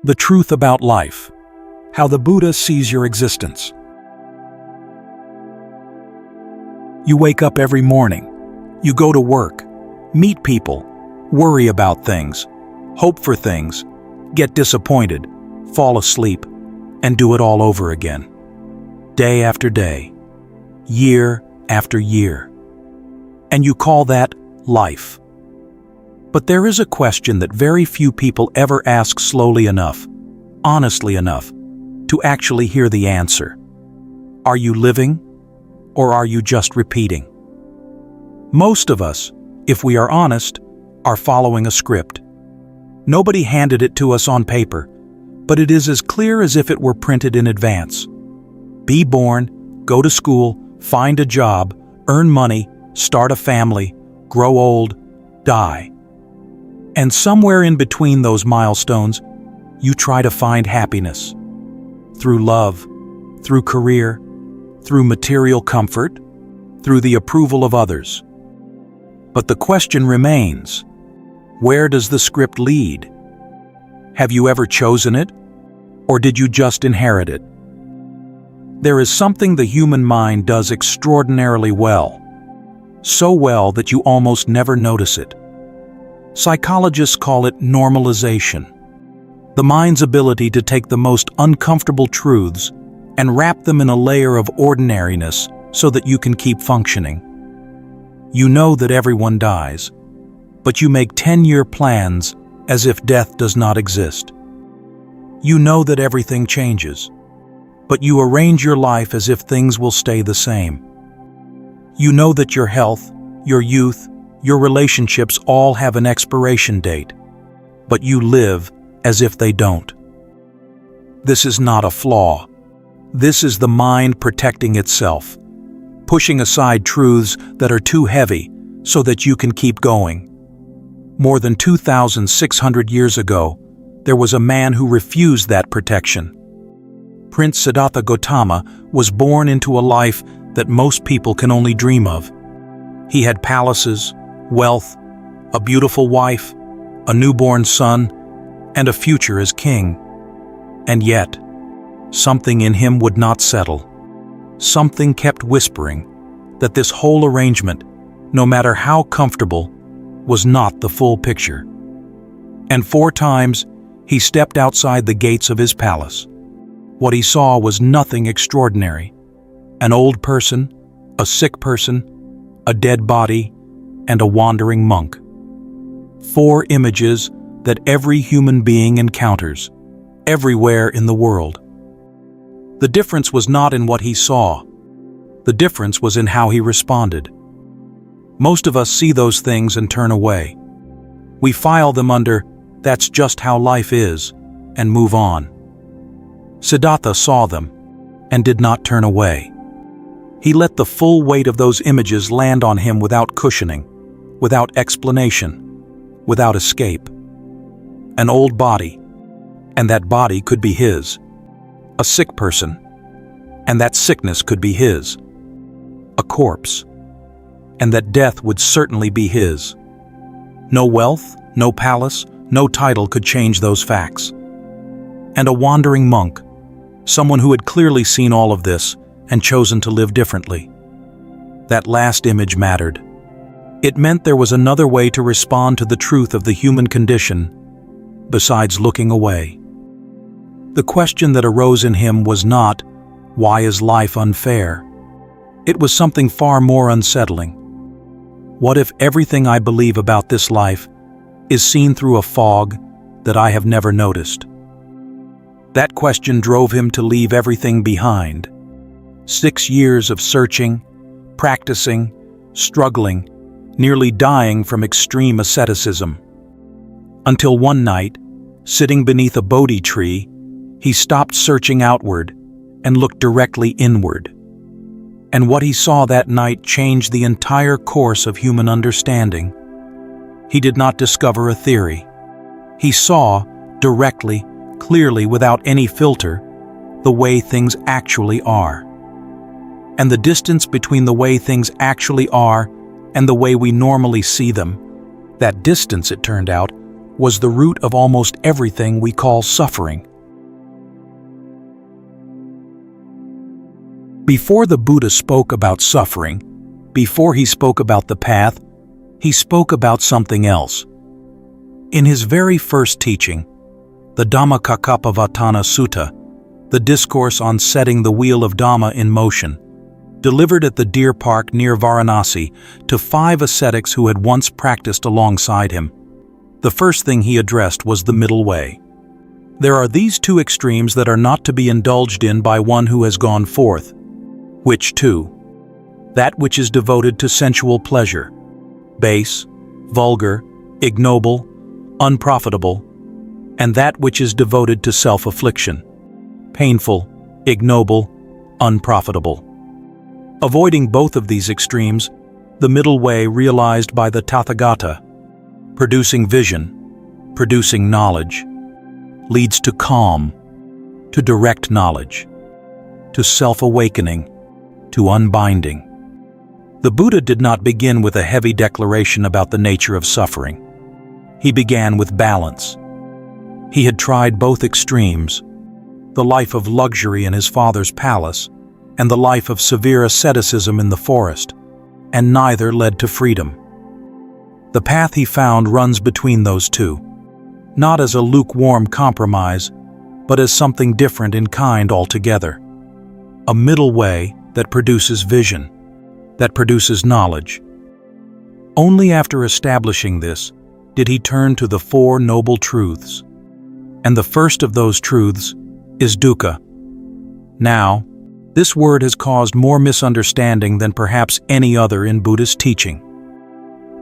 The truth about life. How the Buddha sees your existence. You wake up every morning. You go to work, meet people, worry about things, hope for things, get disappointed, fall asleep, and do it all over again. Day after day, year after year. And you call that life. But there is a question that very few people ever ask slowly enough, honestly enough, to actually hear the answer. Are you living, or are you just repeating? Most of us, if we are honest, are following a script. Nobody handed it to us on paper, but it is as clear as if it were printed in advance. Be born, go to school, find a job, earn money, start a family, grow old, die. And somewhere in between those milestones, you try to find happiness. Through love, through career, through material comfort, through the approval of others. But the question remains, where does the script lead? Have you ever chosen it, or did you just inherit it? There is something the human mind does extraordinarily well. So well that you almost never notice it. Psychologists call it normalization. The mind's ability to take the most uncomfortable truths and wrap them in a layer of ordinariness so that you can keep functioning. You know that everyone dies, but you make 10-year plans as if death does not exist. You know that everything changes, but you arrange your life as if things will stay the same. You know that your health, your youth, your relationships all have an expiration date, but you live as if they don't. This is not a flaw. This is the mind protecting itself, pushing aside truths that are too heavy so that you can keep going. More than 2,600 years ago, there was a man who refused that protection. Prince Siddhartha Gautama was born into a life that most people can only dream of. He had palaces, wealth, a beautiful wife, a newborn son, and a future as king. And yet, something in him would not settle. Something kept whispering that this whole arrangement, no matter how comfortable, was not the full picture. And 4 times, he stepped outside the gates of his palace. What he saw was nothing extraordinary. An old person, a sick person, a dead body, and a wandering monk. 4 images that every human being encounters, everywhere in the world. The difference was not in what he saw. The difference was in how he responded. Most of us see those things and turn away. We file them under, "That's just how life is," and move on. Siddhartha saw them and did not turn away. He let the full weight of those images land on him without cushioning, without explanation, without escape. An old body, and that body could be his. A sick person, and that sickness could be his. A corpse, and that death would certainly be his. No wealth, no palace, no title could change those facts. And a wandering monk, someone who had clearly seen all of this and chosen to live differently. That last image mattered. It meant there was another way to respond to the truth of the human condition, besides looking away. The question that arose in him was not, "Why is life unfair?" It was something far more unsettling. What if everything I believe about this life is seen through a fog that I have never noticed? That question drove him to leave everything behind. 6 years of searching, practicing, struggling, nearly dying from extreme asceticism. Until one night, sitting beneath a Bodhi tree, he stopped searching outward and looked directly inward. And what he saw that night changed the entire course of human understanding. He did not discover a theory. He saw, directly, clearly, without any filter, the way things actually are. And the distance between the way things actually are and the way we normally see them, that distance, it turned out, was the root of almost everything we call suffering. Before the Buddha spoke about suffering, before he spoke about the path, he spoke about something else. In his very first teaching, the Dhammacakkappavattana Sutta, the discourse on setting the wheel of Dhamma in motion, delivered at the deer park near Varanasi to 5 ascetics who had once practiced alongside him, the first thing he addressed was the middle way. There are these 2 extremes that are not to be indulged in by one who has gone forth. Which 2? That which is devoted to sensual pleasure, base, vulgar, ignoble, unprofitable, and that which is devoted to self-affliction, painful, ignoble, unprofitable. Avoiding both of these extremes, the middle way realized by the Tathagata, producing vision, producing knowledge, leads to calm, to direct knowledge, to self-awakening, to unbinding. The Buddha did not begin with a heavy declaration about the nature of suffering. He began with balance. He had tried both extremes, the life of luxury in his father's palace and the life of severe asceticism in the forest, and neither led to freedom. The path he found runs between those 2, not as a lukewarm compromise, but as something different in kind altogether. A middle way that produces vision, that produces knowledge. Only after establishing this did he turn to the 4 noble truths. And the first of those truths is dukkha. Now, this word has caused more misunderstanding than perhaps any other in Buddhist teaching.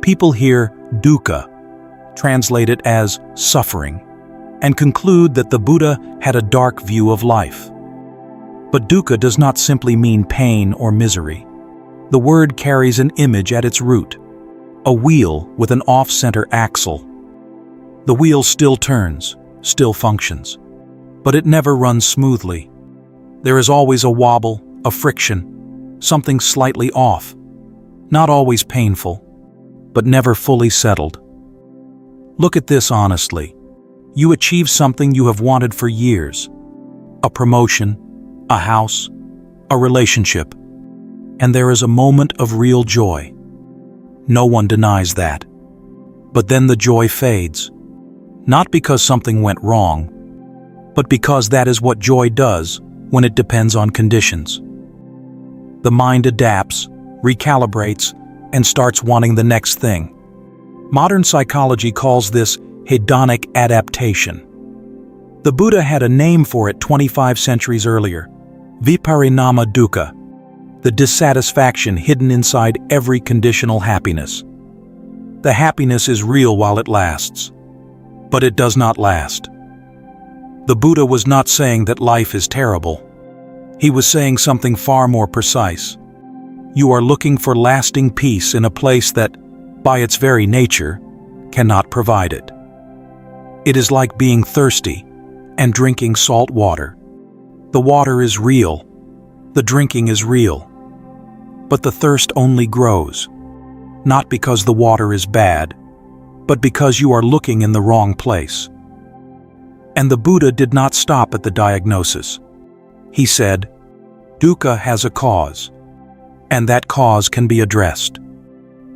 People hear dukkha, translate it as suffering, and conclude that the Buddha had a dark view of life. But dukkha does not simply mean pain or misery. The word carries an image at its root, a wheel with an off-center axle. The wheel still turns, still functions, but it never runs smoothly. There is always a wobble, a friction, something slightly off, not always painful, but never fully settled. Look at this honestly. You achieve something you have wanted for years, a promotion, a house, a relationship, and there is a moment of real joy. No one denies that. But then the joy fades, not because something went wrong, but because that is what joy does when it depends on conditions. The mind adapts, recalibrates, and starts wanting the next thing. Modern psychology calls this hedonic adaptation. The Buddha had a name for it 25 centuries earlier, viparinama dukkha, the dissatisfaction hidden inside every conditional happiness. The happiness is real while it lasts, but it does not last. The Buddha was not saying that life is terrible. He was saying something far more precise. You are looking for lasting peace in a place that, by its very nature, cannot provide it. It is like being thirsty and drinking salt water. The water is real, the drinking is real, but the thirst only grows, not because the water is bad, but because you are looking in the wrong place. And the Buddha did not stop at the diagnosis. He said, dukkha has a cause, and that cause can be addressed.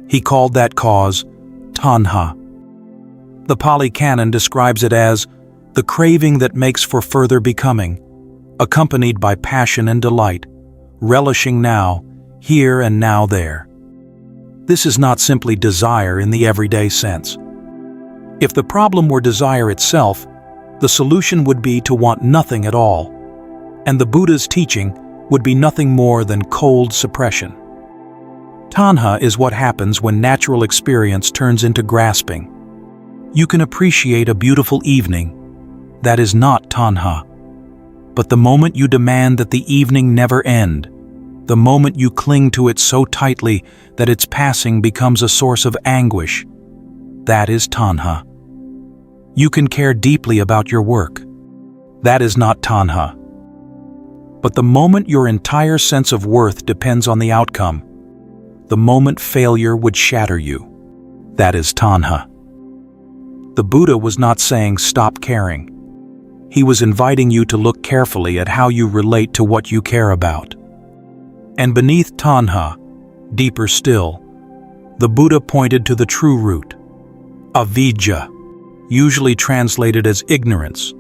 He called that cause tanha. The Pali Canon describes it as the craving that makes for further becoming, accompanied by passion and delight, relishing now, here and now there. This is not simply desire in the everyday sense. If the problem were desire itself, the solution would be to want nothing at all, and the Buddha's teaching would be nothing more than cold suppression. Tanha is what happens when natural experience turns into grasping. You can appreciate a beautiful evening. That is not tanha. But the moment you demand that the evening never end, the moment you cling to it so tightly that its passing becomes a source of anguish, that is tanha. You can care deeply about your work. That is not tanha. But the moment your entire sense of worth depends on the outcome, the moment failure would shatter you, that is tanha. The Buddha was not saying stop caring. He was inviting you to look carefully at how you relate to what you care about. And beneath tanha, deeper still, the Buddha pointed to the true root, avidya, usually translated as ignorance,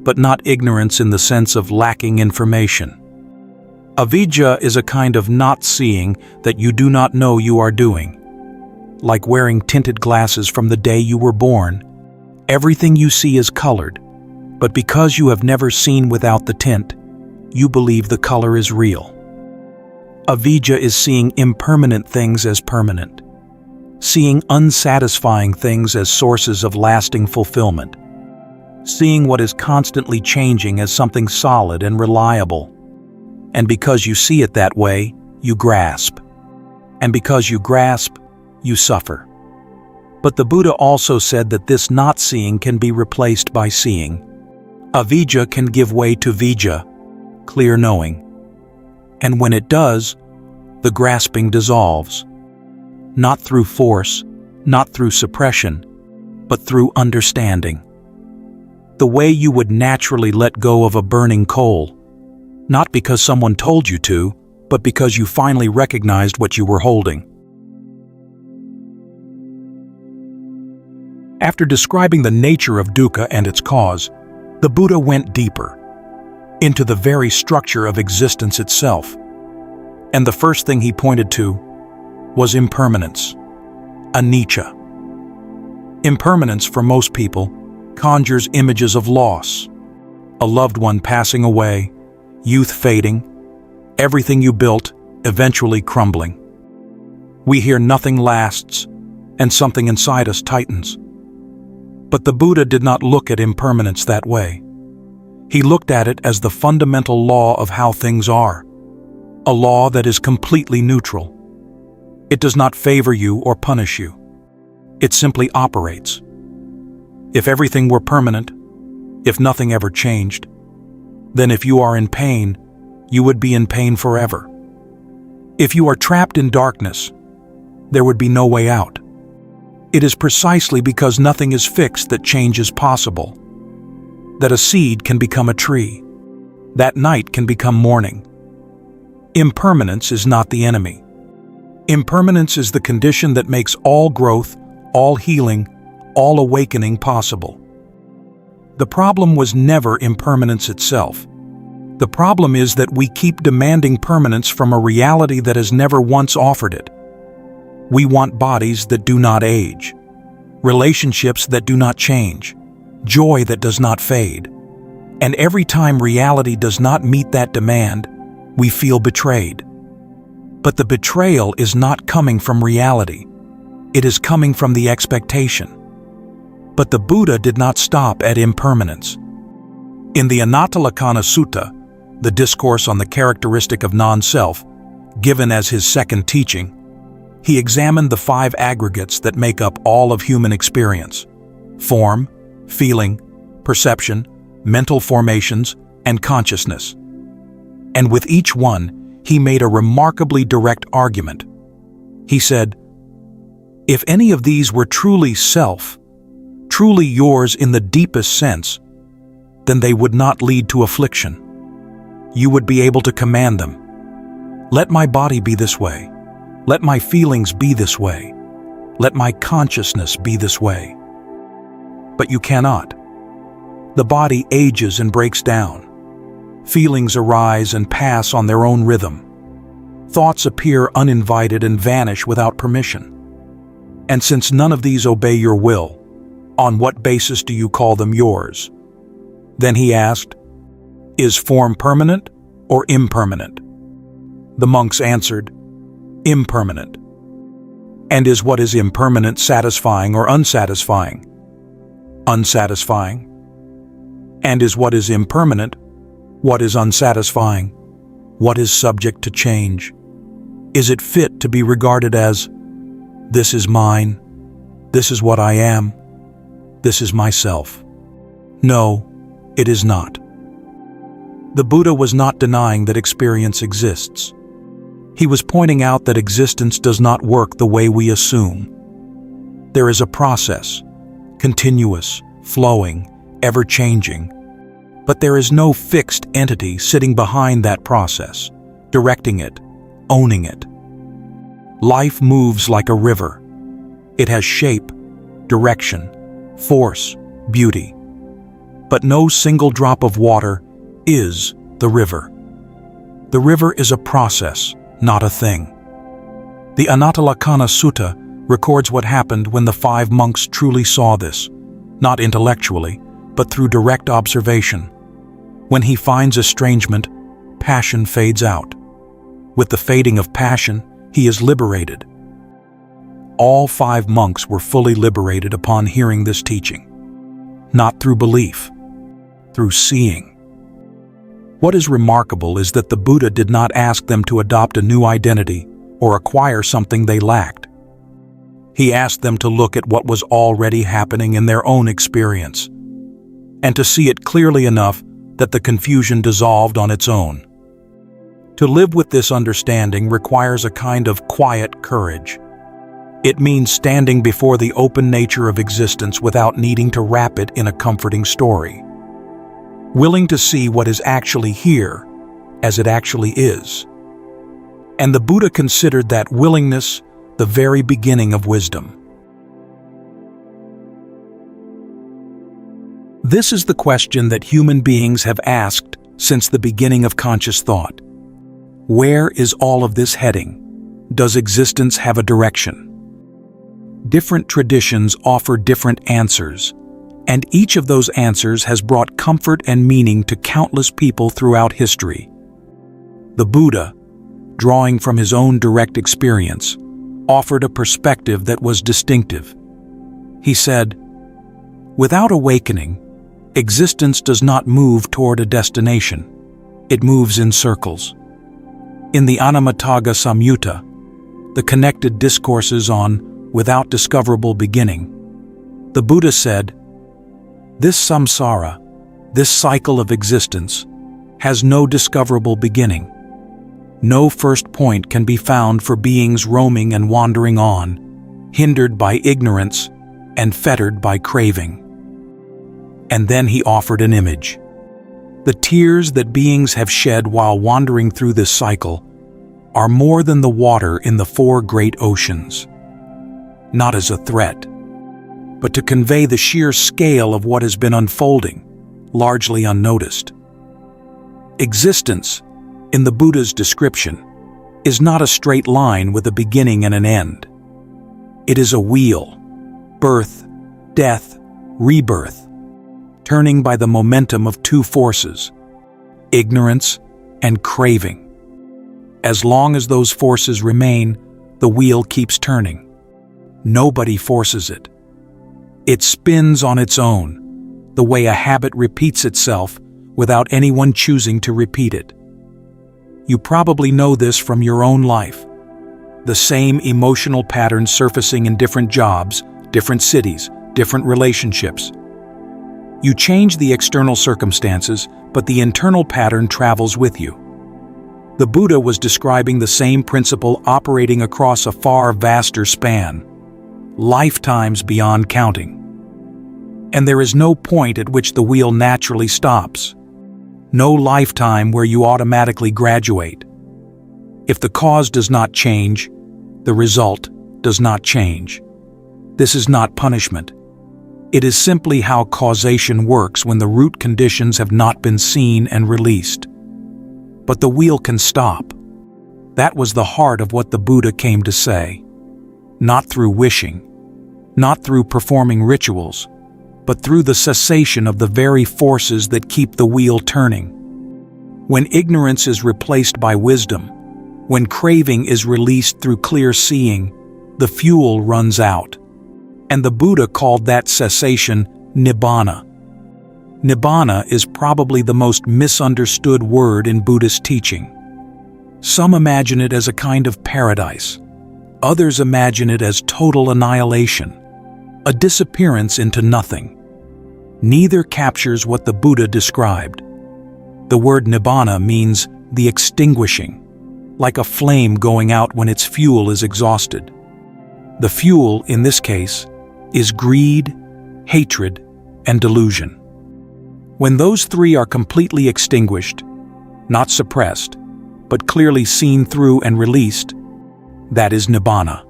but not ignorance in the sense of lacking information. Avidya is a kind of not seeing that you do not know you are doing. Like wearing tinted glasses from the day you were born, everything you see is colored, but because you have never seen without the tint, you believe the color is real. Avidya is seeing impermanent things as permanent, seeing unsatisfying things as sources of lasting fulfillment, seeing what is constantly changing as something solid and reliable. And because you see it that way, you grasp. And because you grasp, you suffer. But the Buddha also said that this not seeing can be replaced by seeing. Avidya can give way to vidya, clear knowing. And when it does, the grasping dissolves. Not through force, not through suppression, but through understanding. The way you would naturally let go of a burning coal, not because someone told you to, but because you finally recognized what you were holding. After describing the nature of dukkha and its cause, the Buddha went deeper, into the very structure of existence itself. And the first thing he pointed to was impermanence, anicca. Impermanence, for most people, conjures images of loss, a loved one passing away, youth fading, everything you built eventually crumbling. We hear nothing lasts, and something inside us tightens. But the Buddha did not look at impermanence that way. He looked at it as the fundamental law of how things are, a law that is completely neutral. It does not favor you or punish you. It simply operates. If everything were permanent, if nothing ever changed, then if you are in pain, you would be in pain forever. If you are trapped in darkness, there would be no way out. It is precisely because nothing is fixed that change is possible, that a seed can become a tree, that night can become morning. Impermanence is not the enemy. Impermanence is the condition that makes all growth, all healing, all awakening possible. The problem was never impermanence itself. The problem is that we keep demanding permanence from a reality that has never once offered it. We want bodies that do not age, relationships that do not change, joy that does not fade. And every time reality does not meet that demand, we feel betrayed. But the betrayal is not coming from reality. It is coming from the expectation. But the Buddha did not stop at impermanence. In the Anatalakkhana Sutta, the discourse on the characteristic of non-self, given as his second teaching, he examined the 5 aggregates that make up all of human experience: form, feeling, perception, mental formations, and consciousness. And with each one, he made a remarkably direct argument. He said, if any of these were truly self, truly yours in the deepest sense, then they would not lead to affliction. You would be able to command them. Let my body be this way. Let my feelings be this way. Let my consciousness be this way. But you cannot. The body ages and breaks down. Feelings arise and pass on their own rhythm. Thoughts appear uninvited and vanish without permission. And since none of these obey your will, on what basis do you call them yours? Then he asked, is form permanent or impermanent? The monks answered, impermanent. And is what is impermanent satisfying or unsatisfying? Unsatisfying. And is what is impermanent, what is unsatisfying, what is subject to change? Is it fit to be regarded as, this is mine, this is what I am, this is myself? No, it is not. The Buddha was not denying that experience exists. He was pointing out that existence does not work the way we assume. There is a process, continuous, flowing, ever-changing. But there is no fixed entity sitting behind that process, directing it, owning it. Life moves like a river. It has shape, direction, force, beauty. But no single drop of water is the river. The river is a process, not a thing. The Anattalakkhana Sutta records what happened when the 5 monks truly saw this, not intellectually, but through direct observation. When he finds estrangement, passion fades out. With the fading of passion, he is liberated. All 5 monks were fully liberated upon hearing this teaching. Not through belief, through seeing. What is remarkable is that the Buddha did not ask them to adopt a new identity or acquire something they lacked. He asked them to look at what was already happening in their own experience, and to see it clearly enough that the confusion dissolved on its own. To live with this understanding requires a kind of quiet courage. It means standing before the open nature of existence without needing to wrap it in a comforting story. Willing to see what is actually here as it actually is. And the Buddha considered that willingness the very beginning of wisdom. This is the question that human beings have asked since the beginning of conscious thought. Where is all of this heading? Does existence have a direction? Different traditions offer different answers, and each of those answers has brought comfort and meaning to countless people throughout history. The Buddha, drawing from his own direct experience, offered a perspective that was distinctive. He said, "Without awakening, existence does not move toward a destination. It moves in circles." In the Anammataga Samyutta, the connected discourses on without discoverable beginning, the Buddha said, "This samsara, this cycle of existence, has no discoverable beginning. No first point can be found for beings roaming and wandering on, hindered by ignorance and fettered by craving." And then he offered an image. The tears that beings have shed while wandering through this cycle are more than the water in the 4 great oceans. Not as a threat, but to convey the sheer scale of what has been unfolding, largely unnoticed. Existence, in the Buddha's description, is not a straight line with a beginning and an end. It is a wheel, birth, death, rebirth, turning by the momentum of 2 forces, ignorance and craving. As long as those forces remain, the wheel keeps turning. Nobody forces it. It spins on its own, the way a habit repeats itself without anyone choosing to repeat it. You probably know this from your own life. The same emotional patterns surfacing in different jobs, different cities, different relationships. You change the external circumstances, but the internal pattern travels with you. The Buddha was describing the same principle operating across a far vaster span, lifetimes beyond counting. And there is no point at which the wheel naturally stops. No lifetime where you automatically graduate. If the cause does not change, the result does not change. This is not punishment. It is simply how causation works when the root conditions have not been seen and released. But the wheel can stop. That was the heart of what the Buddha came to say. Not through wishing, not through performing rituals, but through the cessation of the very forces that keep the wheel turning. When ignorance is replaced by wisdom, when craving is released through clear seeing, the fuel runs out. And the Buddha called that cessation nibbana. Nibbana is probably the most misunderstood word in Buddhist teaching. Some imagine it as a kind of paradise. Others imagine it as total annihilation, a disappearance into nothing. Neither captures what the Buddha described. The word nibbana means the extinguishing, like a flame going out when its fuel is exhausted. The fuel, in this case, is greed, hatred, and delusion. When those three are completely extinguished, not suppressed, but clearly seen through and released, that is Nibbana.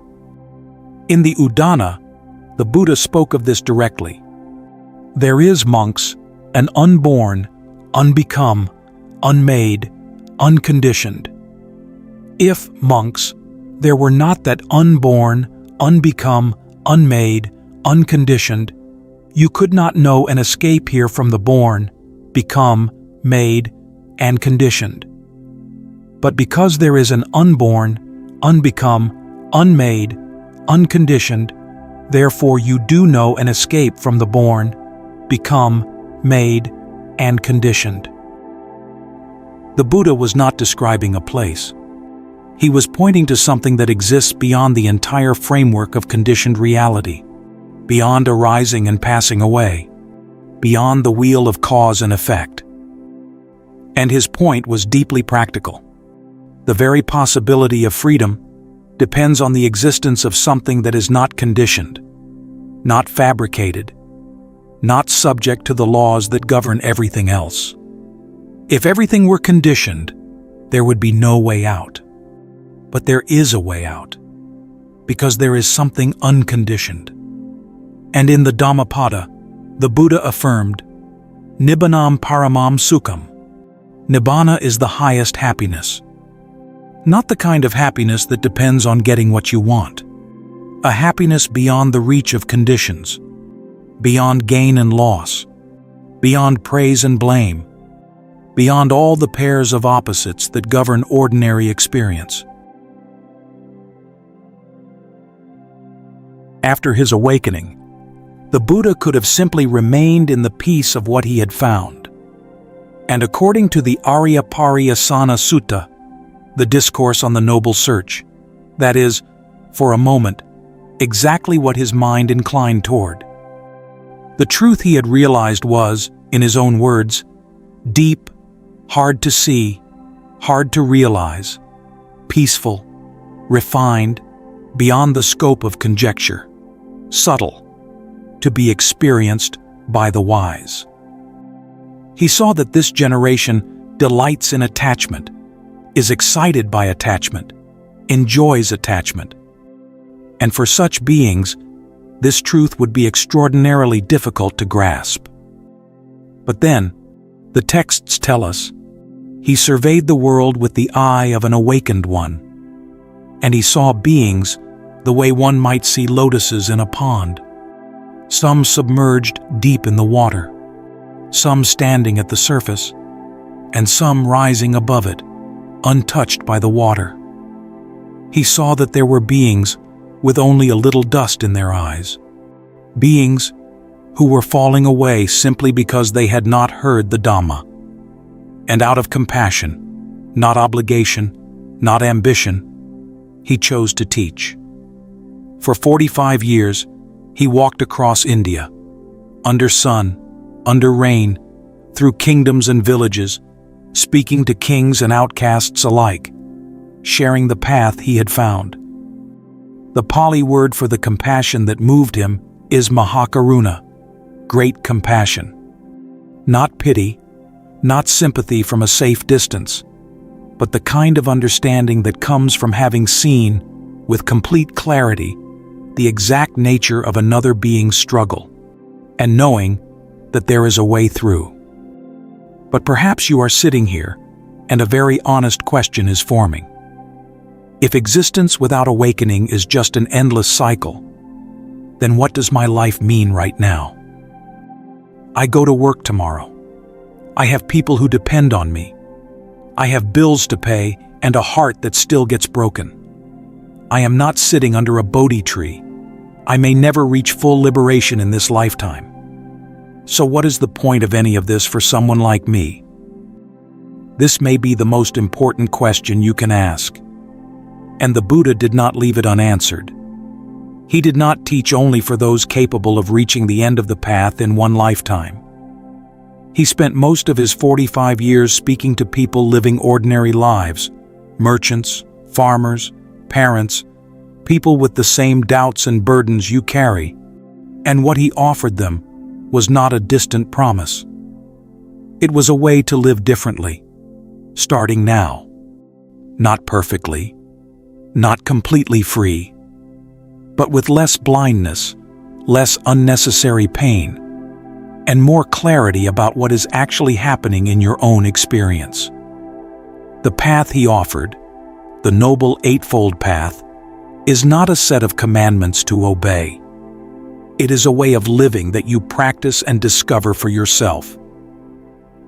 In the Udana, the Buddha spoke of this directly. There is, monks, an unborn, unbecome, unmade, unconditioned. If, monks, there were not that unborn, unbecome, unmade, unconditioned, you could not know and escape here from the born, become, made, and conditioned. But because there is an unborn, unbecome, unmade, unconditioned, therefore you do know and escape from the born, become, made, and conditioned. The Buddha was not describing a place. He was pointing to something that exists beyond the entire framework of conditioned reality, beyond arising and passing away, beyond the wheel of cause and effect. And his point was deeply practical. The very possibility of freedom depends on the existence of something that is not conditioned, not fabricated, not subject to the laws that govern everything else. If everything were conditioned, there would be no way out. But there is a way out, because there is something unconditioned. And in the Dhammapada, the Buddha affirmed, Nibbanam paramam sukham. Nibbana is the highest happiness. Not the kind of happiness that depends on getting what you want. A happiness beyond the reach of conditions, beyond gain and loss, beyond praise and blame, beyond all the pairs of opposites that govern ordinary experience. After his awakening, the Buddha could have simply remained in the peace of what he had found. And according to the Aryapariyasana Sutta, the discourse on the noble search, that is, for a moment, exactly what his mind inclined toward. The truth he had realized was, in his own words, deep, hard to see, hard to realize, peaceful, refined, beyond the scope of conjecture, subtle, to be experienced by the wise. He saw that this generation delights in attachment, is excited by attachment, enjoys attachment. And for such beings, this truth would be extraordinarily difficult to grasp. But then, the texts tell us, he surveyed the world with the eye of an awakened one, and he saw beings the way one might see lotuses in a pond, some submerged deep in the water, some standing at the surface, and some rising above it, untouched by the water. He saw that there were beings with only a little dust in their eyes, beings who were falling away simply because they had not heard the Dhamma. And out of compassion, not obligation, not ambition, he chose to teach. For 45 years, he walked across India, under sun, under rain, through kingdoms and villages, speaking to kings and outcasts alike, sharing the path he had found. The Pali word for the compassion that moved him is Mahakaruna, great compassion. Not pity, not sympathy from a safe distance, but the kind of understanding that comes from having seen, with complete clarity, the exact nature of another being's struggle, and knowing that there is a way through. But perhaps you are sitting here, and a very honest question is forming. If existence without awakening is just an endless cycle, then what does my life mean right now? I go to work tomorrow. I have people who depend on me. I have bills to pay and a heart that still gets broken. I am not sitting under a Bodhi tree. I may never reach full liberation in this lifetime. So what is the point of any of this for someone like me? This may be the most important question you can ask. And the Buddha did not leave it unanswered. He did not teach only for those capable of reaching the end of the path in one lifetime. He spent most of his 45 years speaking to people living ordinary lives, merchants, farmers, parents, people with the same doubts and burdens you carry, And what he offered them was not a distant promise. It was a way to live differently, starting now. Not perfectly, not completely free, but with less blindness, less unnecessary pain, and more clarity about what is actually happening in your own experience. The path he offered, the Noble Eightfold Path, is not a set of commandments to obey. It is a way of living that you practice and discover for yourself.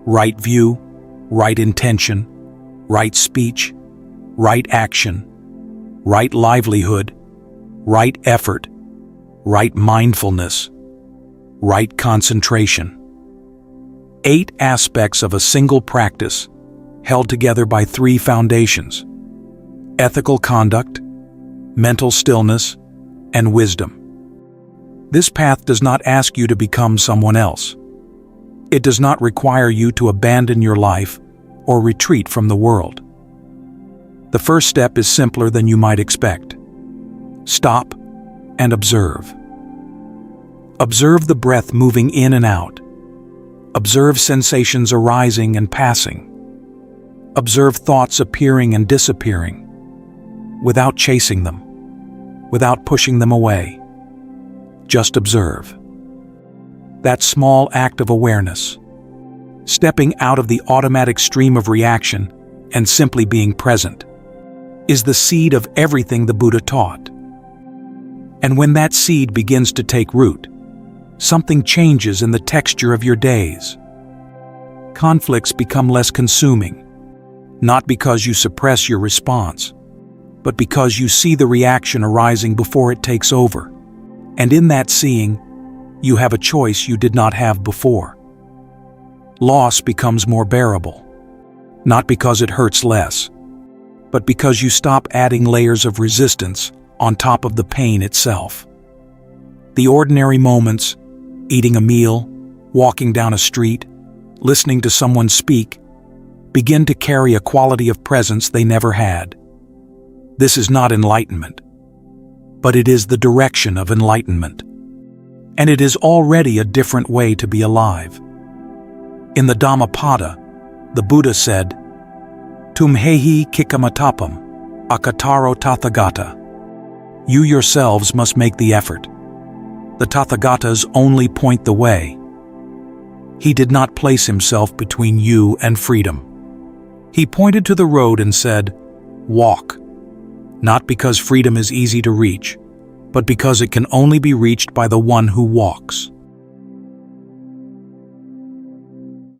Right view, right intention, right speech, right action, right livelihood, right effort, right mindfulness, right concentration. 8 aspects of a single practice held together by 3 foundations: ethical conduct, mental stillness, and wisdom. This path does not ask you to become someone else. It does not require you to abandon your life or retreat from the world. The first step is simpler than you might expect. Stop and observe. Observe the breath moving in and out. Observe sensations arising and passing. Observe thoughts appearing and disappearing, without chasing them, without pushing them away. Just observe. That small act of awareness, stepping out of the automatic stream of reaction and simply being present, is the seed of everything the Buddha taught. And when that seed begins to take root, something changes in the texture of your days. Conflicts become less consuming, not because you suppress your response, but because you see the reaction arising before it takes over. And in that seeing, you have a choice you did not have before. Loss becomes more bearable, not because it hurts less, but because you stop adding layers of resistance on top of the pain itself. The ordinary moments, eating a meal, walking down a street, listening to someone speak, begin to carry a quality of presence they never had. This is not enlightenment, but it is the direction of enlightenment. And it is already a different way to be alive. In the Dhammapada, the Buddha said, Tumhehi kikamatapam, akataro tathagata. You yourselves must make the effort. The Tathagatas only point the way. He did not place himself between you and freedom. He pointed to the road and said, walk. Not because freedom is easy to reach, but because it can only be reached by the one who walks.